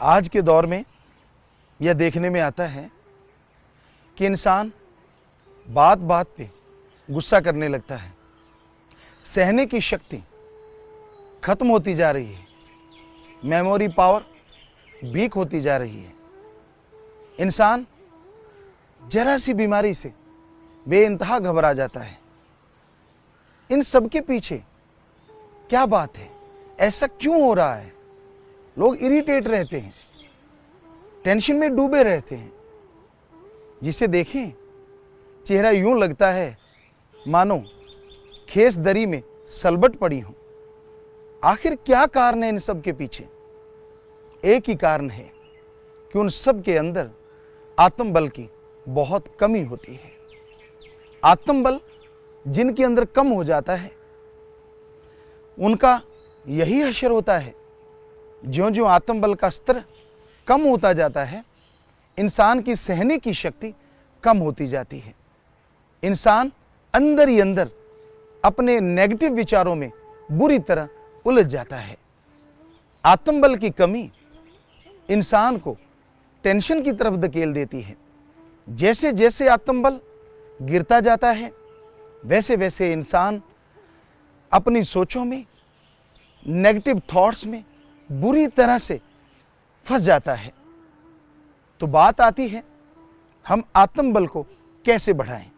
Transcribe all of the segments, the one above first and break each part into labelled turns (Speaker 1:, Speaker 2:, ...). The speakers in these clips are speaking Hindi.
Speaker 1: आज के दौर में यह देखने में आता है कि इंसान बात बात पे गुस्सा करने लगता है। सहने की शक्ति खत्म होती जा रही है, मेमोरी पावर वीक होती जा रही है। इंसान जरा सी बीमारी से बेइंतहा घबरा जाता है। इन सब के पीछे क्या बात है? ऐसा क्यों हो रहा है? लोग इरिटेट रहते हैं, टेंशन में डूबे रहते हैं, जिसे देखें चेहरा यूं लगता है मानो खेस दरी में सलबट पड़ी हो। आखिर क्या कारण है इन सब के पीछे? एक ही कारण है कि उन सब के अंदर आत्मबल की बहुत कमी होती है। आत्मबल जिनके अंदर कम हो जाता है उनका यही हश्र होता है। ज्यों ज्यों आत्मबल का स्तर कम होता जाता है, इंसान की सहने की शक्ति कम होती जाती है। इंसान अंदर ही अंदर अपने नेगेटिव विचारों में बुरी तरह उलझ जाता है। आत्मबल की कमी इंसान को टेंशन की तरफ धकेल देती है। जैसे जैसे आत्मबल गिरता जाता है, वैसे वैसे इंसान अपनी सोचों में, नेगेटिव थॉट्स में बुरी तरह से फंस जाता है। तो बात आती है, हम आत्मबल को कैसे बढ़ाएं?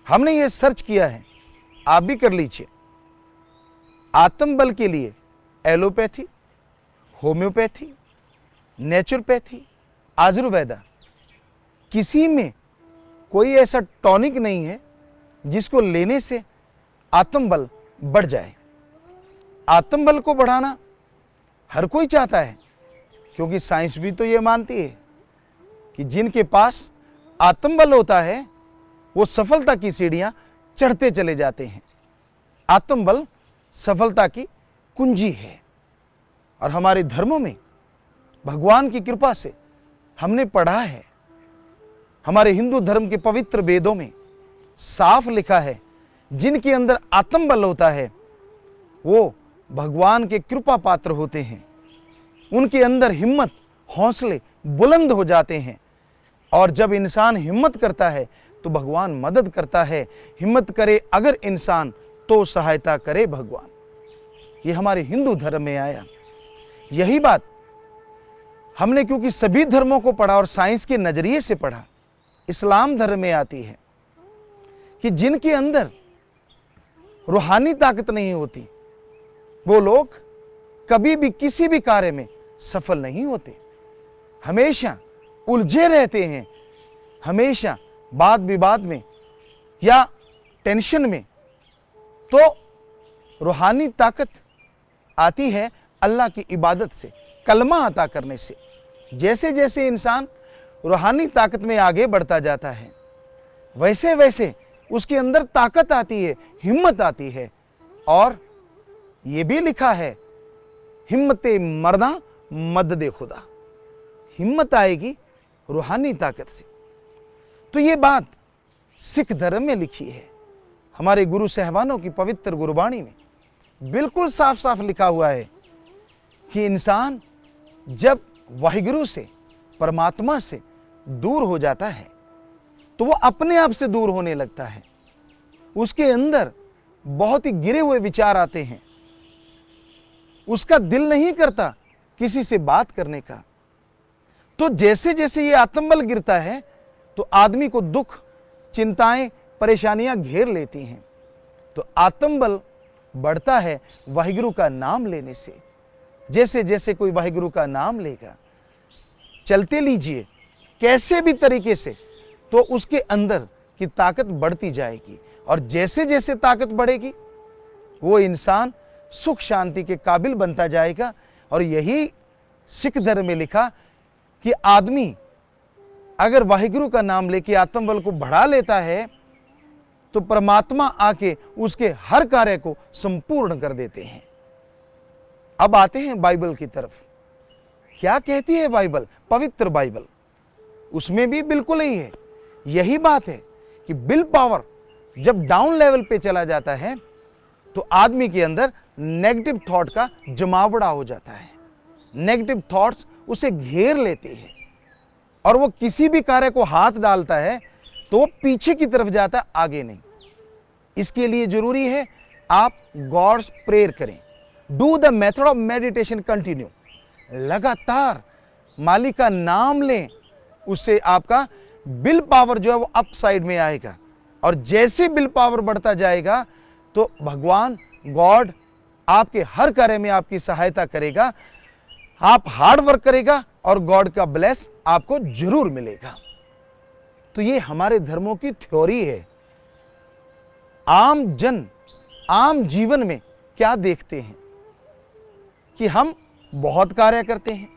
Speaker 1: हमने ये सर्च किया है, आप भी कर लीजिए। आत्मबल के लिए एलोपैथी, होम्योपैथी, नेचुरोपैथी, आयुर्वेदा, किसी में कोई ऐसा टॉनिक नहीं है जिसको लेने से आत्मबल बढ़ जाए। आत्मबल को बढ़ाना हर कोई चाहता है, क्योंकि साइंस भी तो ये मानती है कि जिनके पास आत्मबल होता है वो सफलता की सीढ़ियां चढ़ते चले जाते हैं। आत्मबल सफलता की कुंजी है। और हमारे धर्मों में भगवान की कृपा से हमने पढ़ा है, हमारे हिंदू धर्म के पवित्र वेदों में साफ लिखा है, जिनके अंदर आत्मबल होता है वो भगवान के कृपा पात्र होते हैं। उनके अंदर हिम्मत, हौसले बुलंद हो जाते हैं। और जब इंसान हिम्मत करता है तो भगवान मदद करता है। हिम्मत करे अगर इंसान तो सहायता करे भगवान। ये हमारे हिंदू धर्म में आया। यही बात हमने क्योंकि सभी धर्मों को पढ़ा और साइंस के नजरिए से पढ़ा, इस्लाम धर्म में आती है कि जिनके अंदर रूहानी ताकत नहीं होती वो लोग कभी भी किसी भी कार्य में सफल नहीं होते। हमेशा उलझे रहते हैं, हमेशा वाद विवाद में या टेंशन में। तो रूहानी ताकत आती है अल्लाह की इबादत से, कलमा अता करने से। जैसे जैसे इंसान रूहानी ताकत में आगे बढ़ता जाता है, वैसे वैसे उसके अंदर ताकत आती है, हिम्मत आती है। और ये भी लिखा है, हिम्मते मर्दा मददे खुदा। हिम्मत आएगी रूहानी ताकत से। तो ये बात सिख धर्म में लिखी है। हमारे गुरु साहबानों की पवित्र गुरबाणी में बिल्कुल साफ साफ लिखा हुआ है कि इंसान जब वाहिगुरु से, परमात्मा से दूर हो जाता है तो वो अपने आप से दूर होने लगता है। उसके अंदर बहुत ही गिरे हुए विचार आते हैं। उसका दिल नहीं करता किसी से बात करने का। तो जैसे जैसे ये आत्मबल गिरता है तो आदमी को दुख, चिंताएं, परेशानियां घेर लेती हैं। तो आत्मबल बढ़ता है वाहिगुरु का नाम लेने से। जैसे जैसे कोई वाहिगुरु का नाम लेगा, चलते लीजिए कैसे भी तरीके से, तो उसके अंदर की ताकत बढ़ती जाएगी। और जैसे जैसे ताकत बढ़ेगी वो इंसान सुख शांति के काबिल बनता जाएगा। और यही सिख धर्म में लिखा कि आदमी अगर वाहिगुरु का नाम लेके आत्मबल को बढ़ा लेता है तो परमात्मा आके उसके हर कार्य को संपूर्ण कर देते हैं। अब आते हैं बाइबल की तरफ। क्या कहती है बाइबल, पवित्र बाइबल? उसमें भी बिल्कुल ही है, यही बात है कि विल पावर जब डाउन लेवल पे चला जाता है तो आदमी के अंदर नेगेटिव थॉट का जमावड़ा हो जाता है। नेगेटिव थॉट्स उसे घेर लेते हैं और वो किसी भी कार्य को हाथ डालता है तो वो पीछे की तरफ जाता है, आगे नहीं। इसके लिए जरूरी है आप गॉड्स प्रेयर करें। Do the method of meditation continue. लगातार मालिक का नाम लें, उससे आपका विल पावर जो है वो अप साइड में आएगा और जैसे विल पावर बढ़ता जाएगा तो भगवान गॉड आपके हर कार्य में आपकी सहायता करेगा। आप हार्ड वर्क करेगा और गॉड का ब्लेस आपको जरूर मिलेगा। तो ये हमारे धर्मों की थ्योरी है। आम जन आम जीवन में क्या देखते हैं कि हम बहुत कार्य करते हैं,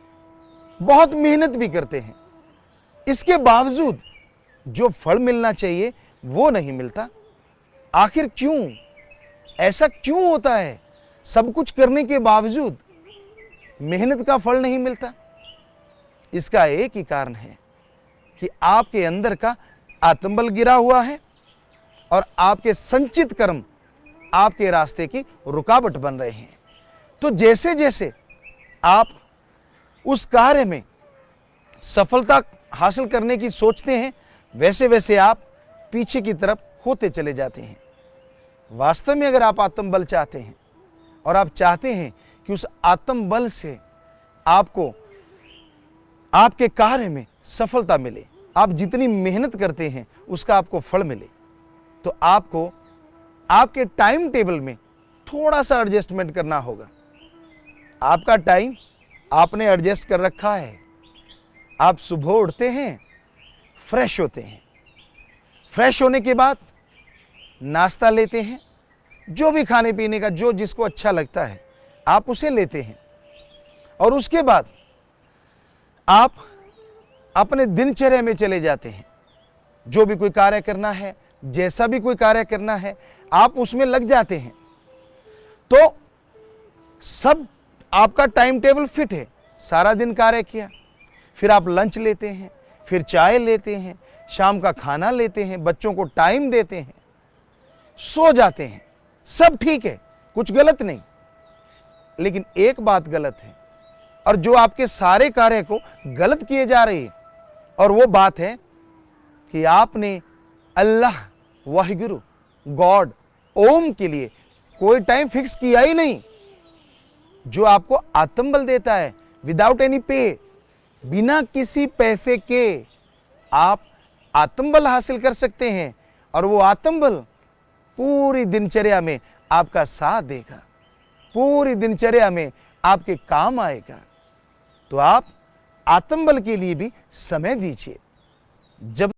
Speaker 1: बहुत मेहनत भी करते हैं, इसके बावजूद जो फल मिलना चाहिए वो नहीं मिलता। आखिर क्यों? ऐसा क्यों होता है? सब कुछ करने के बावजूद मेहनत का फल नहीं मिलता। इसका एक ही कारण है कि आपके अंदर का आत्मबल गिरा हुआ है और आपके संचित कर्म आपके रास्ते की रुकावट बन रहे हैं। तो जैसे जैसे आप उस कार्य में सफलता हासिल करने की सोचते हैं, वैसे वैसे आप पीछे की तरफ होते चले जाते हैं। वास्तव में अगर आप आत्मबल चाहते हैं और आप चाहते हैं कि उस आत्मबल से आपको आपके कार्य में सफलता मिले, आप जितनी मेहनत करते हैं उसका आपको फल मिले, तो आपको आपके टाइम टेबल में थोड़ा सा एडजस्टमेंट करना होगा। आपका टाइम आपने एडजस्ट कर रखा है। आप सुबह उठते हैं, फ्रेश होते हैं, फ्रेश होने के बाद नाश्ता लेते हैं, जो भी खाने पीने का जो जिसको अच्छा लगता है आप उसे लेते हैं और उसके बाद आप अपने दिनचर्या में चले जाते हैं। जो भी कोई कार्य करना है, जैसा भी कोई कार्य करना है, आप उसमें लग जाते हैं। तो सब आपका टाइम टेबल फिट है। सारा दिन कार्य किया, फिर आप लंच लेते हैं, फिर चाय लेते हैं, शाम का खाना लेते हैं, बच्चों को टाइम देते हैं, सो जाते हैं। सब ठीक है, कुछ गलत नहीं। लेकिन एक बात गलत है और जो आपके सारे कार्य को गलत किए जा रही है, और वो बात है कि आपने अल्लाह, वाहिगुरु, गॉड, ओम के लिए कोई टाइम फिक्स किया ही नहीं, जो आपको आत्मबल देता है विदाउट एनी पे। बिना किसी पैसे के आप आत्मबल हासिल कर सकते हैं और वो आत्मबल पूरी दिनचर्या में आपका साथ देगा, पूरी दिनचर्या में आपके काम आएगा। तो आप आत्मबल के लिए भी समय दीजिए। जब